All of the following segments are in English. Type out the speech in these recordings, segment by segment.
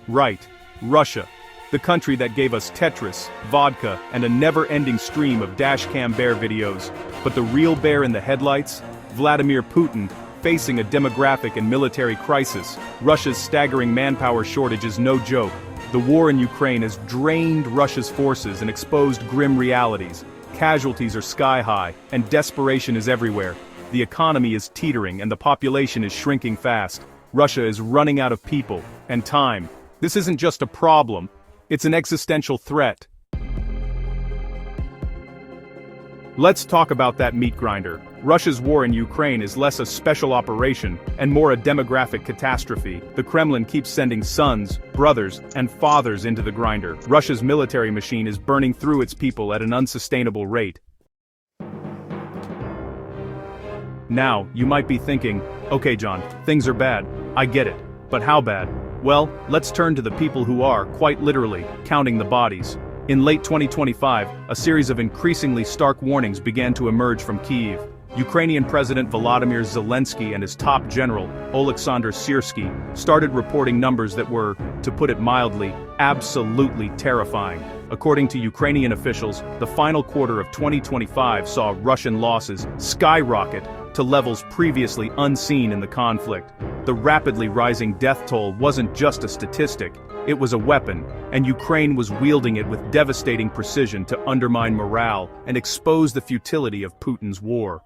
Right, Russia. The country that gave us Tetris, vodka, and a never-ending stream of dashcam bear videos. But the real bear in the headlights? Vladimir Putin, facing a demographic and military crisis. Russia's staggering manpower shortage is no joke. The war in Ukraine has drained Russia's forces and exposed grim realities. Casualties are sky-high, and desperation is everywhere. The economy is teetering and the population is shrinking fast. Russia is running out of people and time. This isn't just a problem. It's an existential threat. Let's talk about that meat grinder. Russia's war in Ukraine is less a special operation and more a demographic catastrophe. The Kremlin keeps sending sons, brothers, and fathers into the grinder. Russia's military machine is burning through its people at an unsustainable rate. Now, you might be thinking, okay John, things are bad, I get it, but how bad? Well, let's turn to the people who are, quite literally, counting the bodies. In late 2025, a series of increasingly stark warnings began to emerge from Kyiv. Ukrainian President Volodymyr Zelenskyy and his top general, Oleksandr Syrsky, started reporting numbers that were, to put it mildly, absolutely terrifying. According to Ukrainian officials, the final quarter of 2025 saw Russian losses skyrocket to levels previously unseen in the conflict. The rapidly rising death toll wasn't just a statistic, it was a weapon, and Ukraine was wielding it with devastating precision to undermine morale and expose the futility of Putin's war.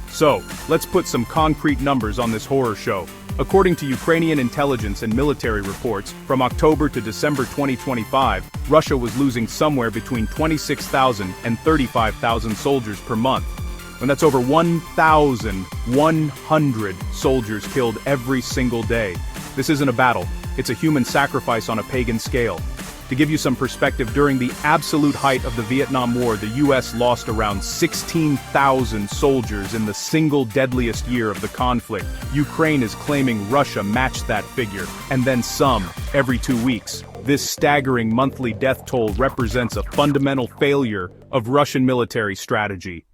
So, let's put some concrete numbers on this horror show. According to Ukrainian intelligence and military reports, from October to December 2025, Russia was losing somewhere between 26,000 and 35,000 soldiers per month. And that's over 1,100 soldiers killed every single day. This isn't a battle, it's a human sacrifice on a pagan scale. To give you some perspective, during the absolute height of the Vietnam War, the US lost around 16,000 soldiers in the single deadliest year of the conflict. Ukraine is claiming Russia matched that figure, and then some, every 2 weeks. This staggering monthly death toll represents a fundamental failure of Russian military strategy.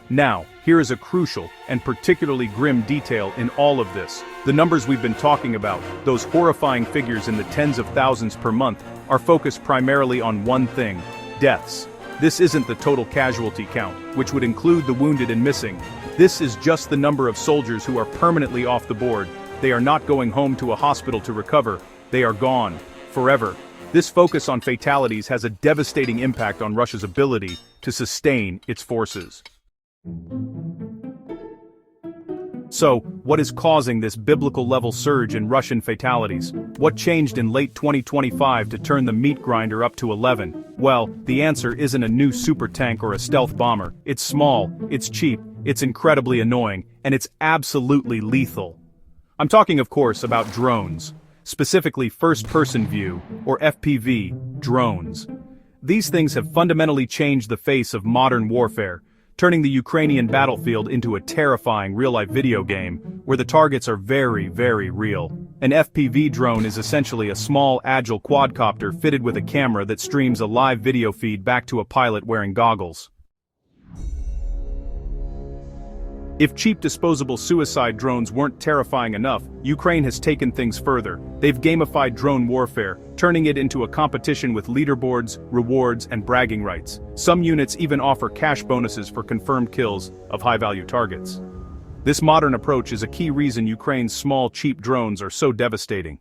Now, here is a crucial and particularly grim detail in all of this. The numbers we've been talking about, those horrifying figures in the tens of thousands per month, are focused primarily on one thing: deaths. This isn't the total casualty count, which would include the wounded and missing. This is just the number of soldiers who are permanently off the board. They are not going home to a hospital to recover. They are gone. Forever. This focus on fatalities has a devastating impact on Russia's ability to sustain its forces. So, what is causing this biblical-level surge in Russian fatalities? What changed in late 2025 to turn the meat grinder up to 11? Well, the answer isn't a new super tank or a stealth bomber. It's small, it's cheap, it's incredibly annoying, and it's absolutely lethal. I'm talking, of course, about drones. Specifically first-person view, or FPV, drones. These things have fundamentally changed the face of modern warfare, turning the Ukrainian battlefield into a terrifying real-life video game, where the targets are very, very real. An FPV drone is essentially a small, agile quadcopter fitted with a camera that streams a live video feed back to a pilot wearing goggles. If cheap disposable suicide drones weren't terrifying enough, Ukraine has taken things further. They've gamified drone warfare, turning it into a competition with leaderboards, rewards, and bragging rights. Some units even offer cash bonuses for confirmed kills of high-value targets. This modern approach is a key reason Ukraine's small, cheap drones are so devastating.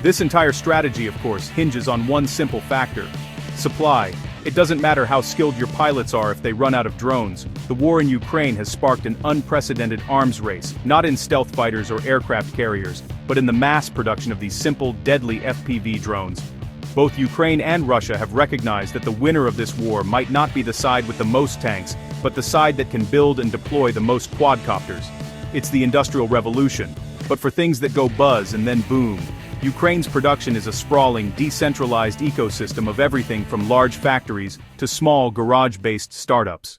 This entire strategy, of course, hinges on one simple factor: supply. It doesn't matter how skilled your pilots are if they run out of drones. The war in Ukraine has sparked an unprecedented arms race, not in stealth fighters or aircraft carriers, but in the mass production of these simple, deadly FPV drones. Both Ukraine and Russia have recognized that the winner of this war might not be the side with the most tanks, but the side that can build and deploy the most quadcopters. It's the Industrial Revolution. But for things that go buzz and then boom, Ukraine's production is a sprawling, decentralized ecosystem of everything from large factories to small garage-based startups.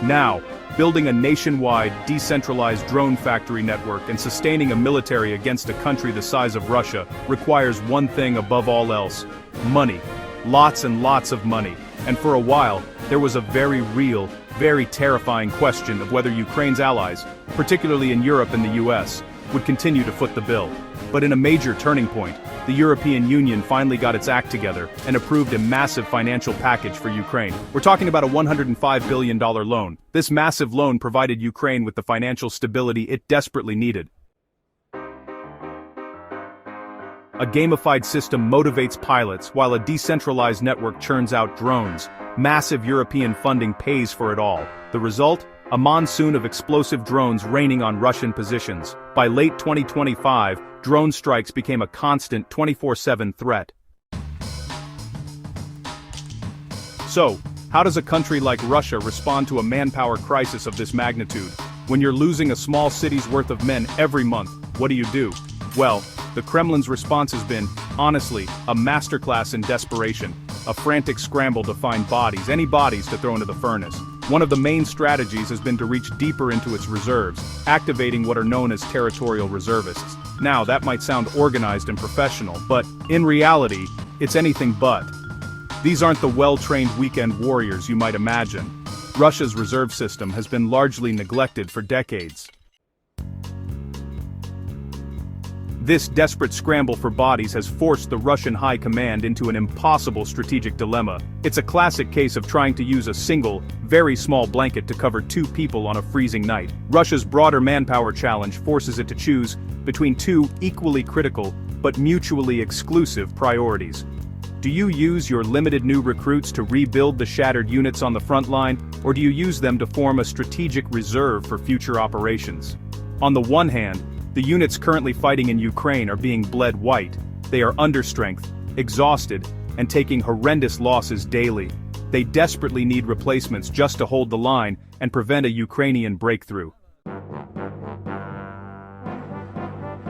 Now, building a nationwide, decentralized drone factory network and sustaining a military against a country the size of Russia requires one thing above all else: money. Lots and lots of money. And for a while, there was a very real, very terrifying question of whether Ukraine's allies, particularly in Europe and the US, would continue to foot the bill. But in a major turning point, the European Union finally got its act together and approved a massive financial package for Ukraine. We're talking about a $105 billion loan. This massive loan provided Ukraine with the financial stability it desperately needed. A gamified system motivates pilots while a decentralized network churns out drones. Massive European funding pays for it all. The result? A monsoon of explosive drones raining on Russian positions. By late 2025, drone strikes became a constant 24/7 threat. So, how does a country like Russia respond to a manpower crisis of this magnitude? When you're losing a small city's worth of men every month, what do? Well, the Kremlin's response has been, honestly, a masterclass in desperation. A frantic scramble to find bodies, any bodies to throw into the furnace. One of the main strategies has been to reach deeper into its reserves, activating what are known as territorial reservists. Now, that might sound organized and professional, but, in reality, it's anything but. These aren't the well-trained weekend warriors you might imagine. Russia's reserve system has been largely neglected for decades. This desperate scramble for bodies has forced the Russian high command into an impossible strategic dilemma. It's a classic case of trying to use a single, very small blanket to cover two people on a freezing night. Russia's broader manpower challenge forces it to choose between two equally critical, but mutually exclusive priorities. Do you use your limited new recruits to rebuild the shattered units on the front line, or do you use them to form a strategic reserve for future operations? On the one hand, the units currently fighting in Ukraine are being bled white. They are understrength, exhausted, and taking horrendous losses daily. They desperately need replacements just to hold the line and prevent a Ukrainian breakthrough.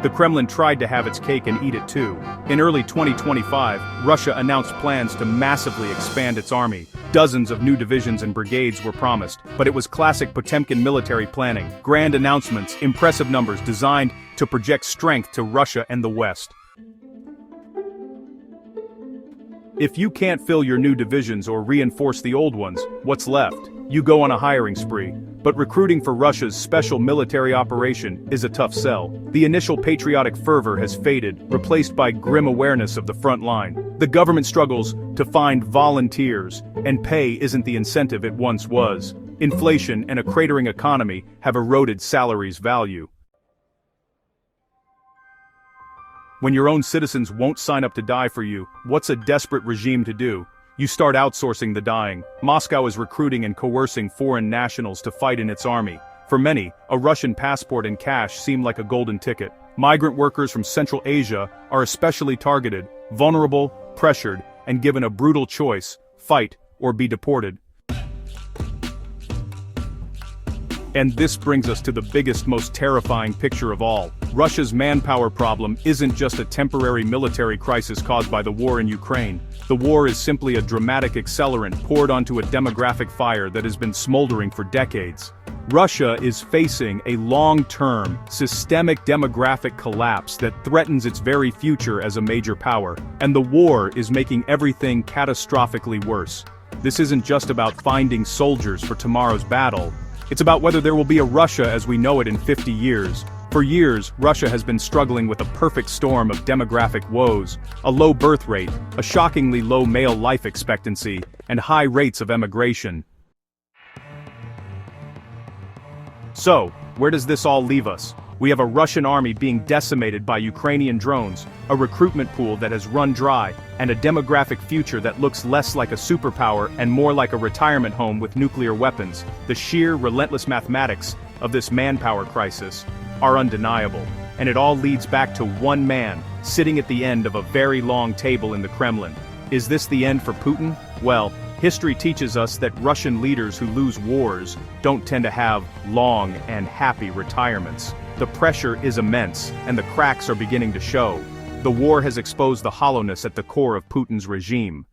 The Kremlin tried to have its cake and eat it too. In early 2025, Russia announced plans to massively expand its army. Dozens of new divisions and brigades were promised, but it was classic Potemkin military planning. Grand announcements, impressive numbers designed to project strength to Russia and the West. If you can't fill your new divisions or reinforce the old ones, what's left? You go on a hiring spree. But recruiting for Russia's special military operation is a tough sell. The initial patriotic fervor has faded, replaced by grim awareness of the front line. The government struggles to find volunteers, and pay isn't the incentive it once was. Inflation and a cratering economy have eroded salaries' value. When your own citizens won't sign up to die for you, what's a desperate regime to do? You start outsourcing the dying. Moscow is recruiting and coercing foreign nationals to fight in its army. For many, a Russian passport and cash seem like a golden ticket. Migrant workers from Central Asia are especially targeted, vulnerable, pressured, and given a brutal choice: fight or be deported. And this brings us to the biggest, most terrifying picture of all. Russia's manpower problem isn't just a temporary military crisis caused by the war in Ukraine. The war is simply a dramatic accelerant poured onto a demographic fire that has been smoldering for decades. Russia is facing a long-term, systemic demographic collapse that threatens its very future as a major power, and the war is making everything catastrophically worse. This isn't just about finding soldiers for tomorrow's battle. It's about whether there will be a Russia as we know it in 50 years. For years, Russia has been struggling with a perfect storm of demographic woes: a low birth rate, a shockingly low male life expectancy, and high rates of emigration. So, where does this all leave us? We have a Russian army being decimated by Ukrainian drones, a recruitment pool that has run dry, and a demographic future that looks less like a superpower and more like a retirement home with nuclear weapons. The sheer, relentless mathematics of this manpower crisis are undeniable, and it all leads back to one man, sitting at the end of a very long table in the Kremlin. Is this the end for Putin? Well, history teaches us that Russian leaders who lose wars don't tend to have long and happy retirements. The pressure is immense, and the cracks are beginning to show. The war has exposed the hollowness at the core of Putin's regime.